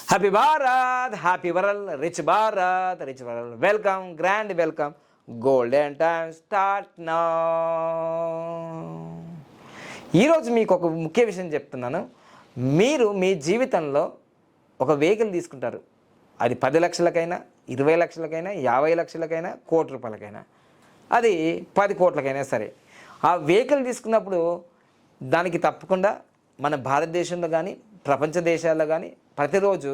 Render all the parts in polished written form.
Happy Bharat, happy world, rich Bharat, rich world. Welcome, grand welcome. Golden time start now. ఈరోజు మీకు ఒక ముఖ్య విషయం చెప్తున్నాను. మీరు మీ జీవితంలో ఒక వెహికల్ తీసుకుంటారు. అది 10 లక్షలకైనా, 20 లక్షలకైనా, 50 లక్షలకైనా, కోటి రూపాయలకైనా, అది 10 కోట్లకైనా సరే. ఆ వెహికల్ తీసుకున్నప్పుడు దానికి తప్పకుండా మన భారతదేశంలో కానీ ప్రపంచ దేశాల్లో కానీ ప్రతిరోజు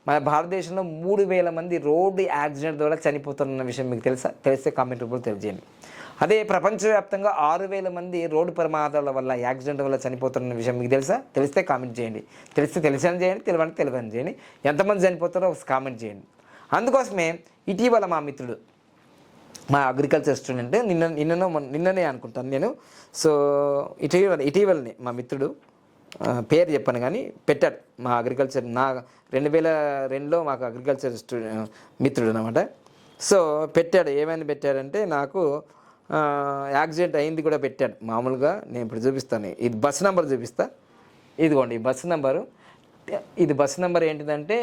మన భారతదేశంలో 3,000 మంది రోడ్డు యాక్సిడెంట్ ద్వారా చనిపోతున్న విషయం మీకు తెలుసా? తెలిస్తే కామెంట్ రూపంలో తెలియజేయండి. అదే ప్రపంచవ్యాప్తంగా 6,000 మంది రోడ్డు ప్రమాదాల వల్ల, యాక్సిడెంట్ వల్ల చనిపోతున్న విషయం మీకు తెలుసా? తెలిస్తే కామెంట్ చేయండి. తెలిస్తే తెలిసని చేయండి, తెలియని చేయండి. ఎంతమంది చనిపోతారో కామెంట్ చేయండి. అందుకోసమే ఇటీవల మా మిత్రుడు, మా అగ్రికల్చర్ స్టూడెంట్, నిన్ననే అనుకుంటాను నేను. సో ఇటీవలనే మా మిత్రుడు, పేరు చెప్పాను కానీ, పెట్టాడు. మా అగ్రికల్చర్ 2002లో మాకు అగ్రికల్చర్ మిత్రుడు అనమాట. సో పెట్టాడు. ఏమైనా పెట్టాడంటే, నాకు యాక్సిడెంట్ అయింది కూడా పెట్టాడు. మామూలుగా నేను ఇప్పుడు చూపిస్తాను. ఇది బస్సు నెంబర్ చూపిస్తా. ఇదిగోండి ఈ బస్సు నెంబరు. ఇది బస్సు నెంబర్ ఏంటిదంటే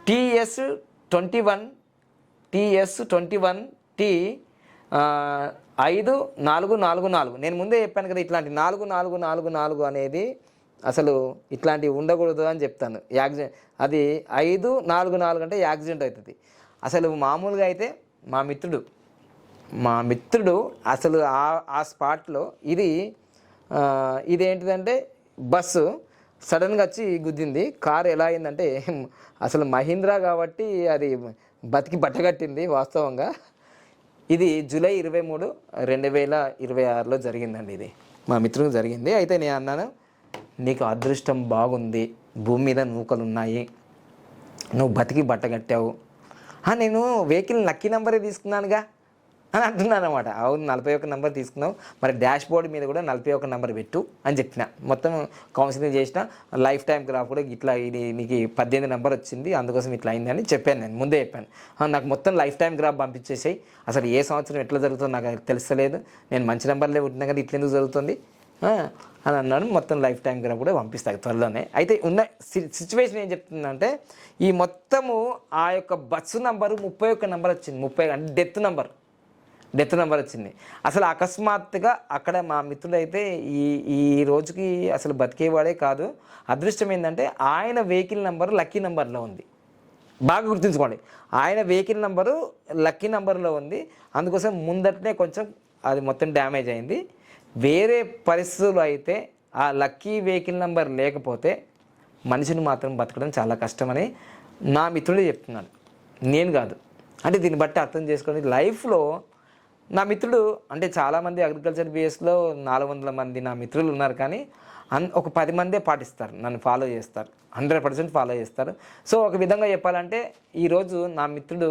TS21T 5444. నేను ముందే చెప్పాను కదా, ఇట్లాంటి 4444 అనేది అసలు ఇట్లాంటివి ఉండకూడదు అని చెప్తాను. యాక్సిడెంట్ అది 544 అంటే యాక్సిడెంట్ అవుతుంది. అసలు మామూలుగా అయితే మా మిత్రుడు అసలు ఆ స్పాట్లో ఇదేంటిదంటే బస్సు సడన్గా వచ్చి గుద్దింది. కారు ఎలా అయిందంటే, అసలు మహీంద్రా కాబట్టి అది బతికి బట్టగట్టింది వాస్తవంగా. ఇది జూలై 23, 2026లో జరిగిందండి. ఇది మా మిత్రునికి జరిగింది. అయితే నేను అన్నాను, నీకు అదృష్టం బాగుంది, భూమి మీద నూకలు ఉన్నాయి, నువ్వు బతికి బట్టగట్టావు. నేను వెహికల్ లక్కీ నెంబరే తీసుకున్నానుగా అని అంటున్నాను అనమాట. అవును, 41 నెంబర్ తీసుకున్నావు, మరి డాష్ బోర్డ్ మీద కూడా 41 నెంబర్ పెట్టు అని చెప్పిన. మొత్తం కౌన్సిలింగ్ చేసిన. లైఫ్ టైం గ్రాఫ్ కూడా ఇట్లా, ఇది నీకు 18 నెంబర్ వచ్చింది, అందుకోసం ఇట్లా అయిందని చెప్పాను. నేను ముందే చెప్పాను, నాకు మొత్తం లైఫ్ టైం గ్రాఫ్ పంపించేసాయి. అసలు ఏ సంవత్సరం ఎట్లా జరుగుతుందో నాకు తెలుస్తలేదు, నేను మంచి నెంబర్లే పుట్టినా కానీ ఇట్లా ఎందుకు జరుగుతుంది అని అన్నాను. మొత్తం లైఫ్ టైం గ్రాఫ్ కూడా పంపిస్తాను త్వరలోనే. అయితే ఉన్న సిచ్యువేషన్ ఏం చెప్తుందంటే, ఈ మొత్తము ఆ యొక్క బస్సు నెంబరు 31 నెంబర్ వచ్చింది. 30 అంటే డెత్ నెంబర్ వచ్చింది. అసలు అకస్మాత్తుగా అక్కడ మా మిత్రుడైతే ఈ రోజుకి అసలు బతికేవాడే కాదు. అదృష్టం ఏంటంటే, ఆయన వెహికల్ నెంబరు లక్కీ నెంబర్లో ఉంది. బాగా గుర్తుంచుకోండి, ఆయన వెహికల్ నెంబరు లక్కీ నెంబర్లో ఉంది. అందుకోసం ముందటనే కొంచెం అది మొత్తం డ్యామేజ్ అయింది. వేరే పరిస్థితుల్లో అయితే ఆ లక్కీ వెహికల్ నెంబర్ లేకపోతే మనిషిని మాత్రం బతకడం చాలా కష్టమని నా మిత్రుడే చెప్తున్నాడు, నేను కాదు. అంటే దీన్ని బట్టి అర్థం చేసుకొని లైఫ్లో నా మిత్రుడు అంటే చాలామంది అగ్రికల్చర్ బిఎస్లో 400 మంది నా మిత్రులు ఉన్నారు, కానీ ఒక 10 మందే పాటిస్తారు, నన్ను ఫాలో చేస్తారు, 100% ఫాలో చేస్తారు. సో ఒక విధంగా చెప్పాలంటే, ఈరోజు నా మిత్రుడు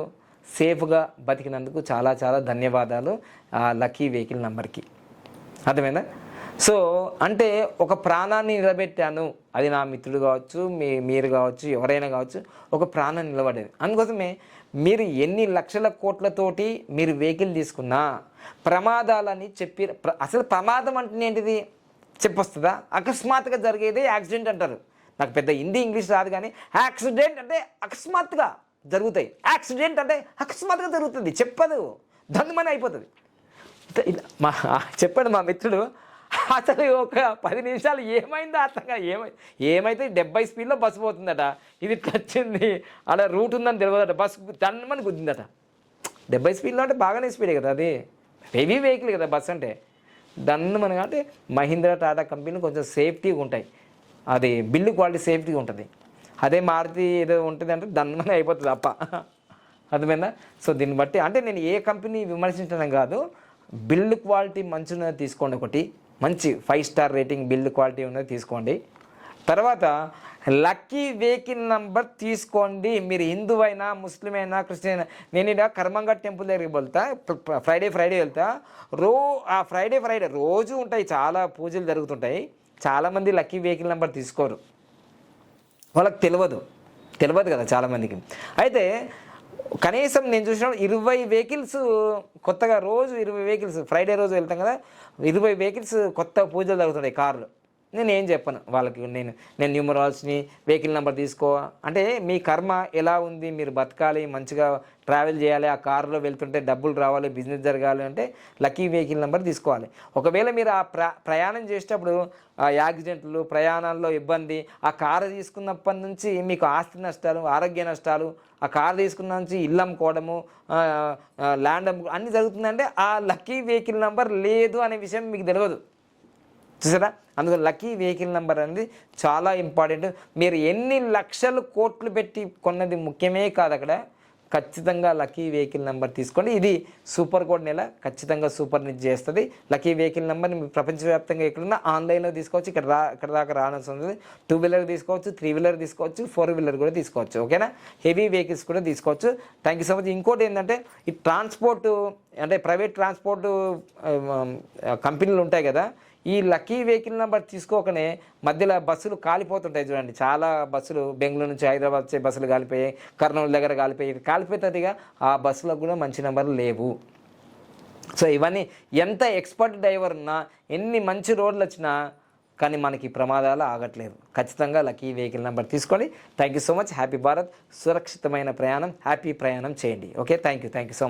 సేఫ్గా బతికినందుకు చాలా చాలా ధన్యవాదాలు ఆ లక్కీ వెహికల్ నెంబర్కి. అర్థమైందా? సో అంటే ఒక ప్రాణాన్ని నిలబెట్టాను. అది నా మిత్రుడు కావచ్చు, మీరు కావచ్చు, ఎవరైనా కావచ్చు, ఒక ప్రాణాన్ని నిలబడేది. అందుకోసమే మీరు ఎన్ని లక్షల కోట్లతోటి మీరు వెహికల్ తీసుకున్నా ప్రమాదాలని చెప్పి, అసలు ప్రమాదం అంటే ఏంటిది చెప్పొస్తుందా? అకస్మాత్తుగా జరిగేదే యాక్సిడెంట్ అంటారు. నాకు పెద్ద హిందీ ఇంగ్లీష్ రాదు, కానీ యాక్సిడెంట్ అంటే అకస్మాత్తుగా జరుగుతాయి. యాక్సిడెంట్ అంటే అకస్మాత్తుగా జరుగుతుంది, చెప్పదు, దందుమని అయిపోతుంది. చెప్పాడు మా మిత్రుడు. అసలు ఒక 10 నిమిషాలు ఏమైందో అర్థంగా ఏమైతే 70 స్పీడ్లో బస్సు పోతుందట. ఇది ఇట్లా వచ్చింది, అలా రూట్ ఉందని తెలియదట, బస్సు దన్నమని గుద్దిందట. 70 స్పీడ్లో అంటే బాగానే స్పీడే కదా, అది హెవీ వెహికల్ కదా బస్సు అంటే. దన్నమని అంటే మహీంద్రా, టాటా కంపెనీలు కొంచెం సేఫ్టీగా ఉంటాయి, అది బిల్డ్ క్వాలిటీ సేఫ్టీగా ఉంటుంది. అదే మారుతి ఏదో ఉంటుంది అంటే దన్నమని అయిపోతుంది అప్ప. అర్థమైందా? సో దీన్ని బట్టి అంటే నేను ఏ కంపెనీ విమర్శించడం కాదు, బిల్డ్ క్వాలిటీ మంచిగా తీసుకోండి. ఒకటి మంచి 5 స్టార్ రేటింగ్ బిల్డ్ క్వాలిటీ ఉన్నది తీసుకోండి. తర్వాత లక్కీ వెహికల్ నెంబర్ తీసుకోండి. మీరు హిందూ అయినా, ముస్లిం అయినా, క్రిస్టియన్ అయినా. నేను ఇక్కడ కర్మంఘట్ టెంపుల్ దగ్గరికి వెళ్తా, ఫ్రైడే వెళ్తా. ఆ ఫ్రైడే రోజు ఉంటాయి, చాలా పూజలు జరుగుతుంటాయి. చాలామంది లక్కీ వెహికల్ నెంబర్ తీసుకోరు, వాళ్ళకి తెలియదు కదా చాలామందికి. అయితే కనీసం నేను చూసినప్పుడు 20 వెహికల్స్ కొత్తగా, రోజు 20 వెహికల్స్, ఫ్రైడే రోజు వెళ్తాం కదా, 20 వెహికల్స్ కొత్త పూజలు జరుగుతుంటాయి కార్లు. నేను ఏం చెప్పను వాళ్ళకి. నేను న్యూమరాలజీని వెహికల్ నెంబర్ తీసుకో అంటే మీ కర్మ ఎలా ఉంది, మీరు బతకాలి, మంచిగా ట్రావెల్ చేయాలి, ఆ కారులో వెళ్తుంటే డబ్బులు రావాలి, బిజినెస్ జరగాలి అంటే లక్కీ వెహికల్ నెంబర్ తీసుకోవాలి. ఒకవేళ మీరు ఆ ప్రయాణం చేసేటప్పుడు యాక్సిడెంట్లు, ప్రయాణాల్లో ఇబ్బంది, ఆ కారు తీసుకున్నప్పటి నుంచి మీకు ఆస్తి నష్టాలు, ఆరోగ్య నష్టాలు, ఆ కారు తీసుకున్న నుంచి ఇల్లు అమ్ముకోవడము, ల్యాండ్ అన్నీ జరుగుతుందంటే ఆ లక్కీ వెహికల్ నెంబర్ లేదు అనే విషయం మీకు తెలియదు. చూసారా? అందుకని లక్కీ వెహికల్ నెంబర్ అనేది చాలా ఇంపార్టెంట్. మీరు ఎన్ని లక్షలు కోట్లు పెట్టి కొన్నది ముఖ్యమే కాదు, అక్కడ ఖచ్చితంగా లక్కీ వెహికల్ నెంబర్ తీసుకోండి. ఇది సూపర్ కోడ్ నెల, ఖచ్చితంగా సూపర్ నిట్ చేస్తుంది. లక్కీ వెహికల్ నెంబర్ని మీరు ప్రపంచవ్యాప్తంగా ఎక్కడున్నా ఆన్లైన్లో తీసుకోవచ్చు. ఇక్కడ దాకా రావాల్సి ఉంటుంది. 2 వీలర్ తీసుకోవచ్చు, 3 వీలర్ తీసుకోవచ్చు, 4 వీలర్ కూడా తీసుకోవచ్చు. ఓకేనా? హెవీ వెహికల్స్ కూడా తీసుకోవచ్చు. Thank you so much. ఇంకోటి ఏంటంటే ఈ ట్రాన్స్పోర్టు అంటే ప్రైవేట్ ట్రాన్స్పోర్టు కంపెనీలు ఉంటాయి కదా, ఈ లక్కీ వెహికల్ నెంబర్ తీసుకోకనే మధ్యలో బస్సులు కాలిపోతుంటాయి చూడండి. చాలా బస్సులు బెంగళూరు నుంచి హైదరాబాద్ వచ్చే బస్సులు కాలిపోయాయి, కర్నూలు దగ్గర కాలిపోతుందిగా. ఆ బస్సులకు కూడా మంచి నెంబర్లు లేవు. సో ఇవన్నీ ఎంత ఎక్స్పర్ట్ డ్రైవర్ ఉన్నా, ఎన్ని మంచి రోడ్లు వచ్చినా కానీ మనకి ప్రమాదాలు ఆగట్లేదు. ఖచ్చితంగా లక్కీ వెహికల్ నెంబర్ తీసుకోండి. Thank you so much. Happy Bharat. సురక్షితమైన ప్రయాణం, హ్యాపీ ప్రయాణం చేయండి. Okay, thank you so much.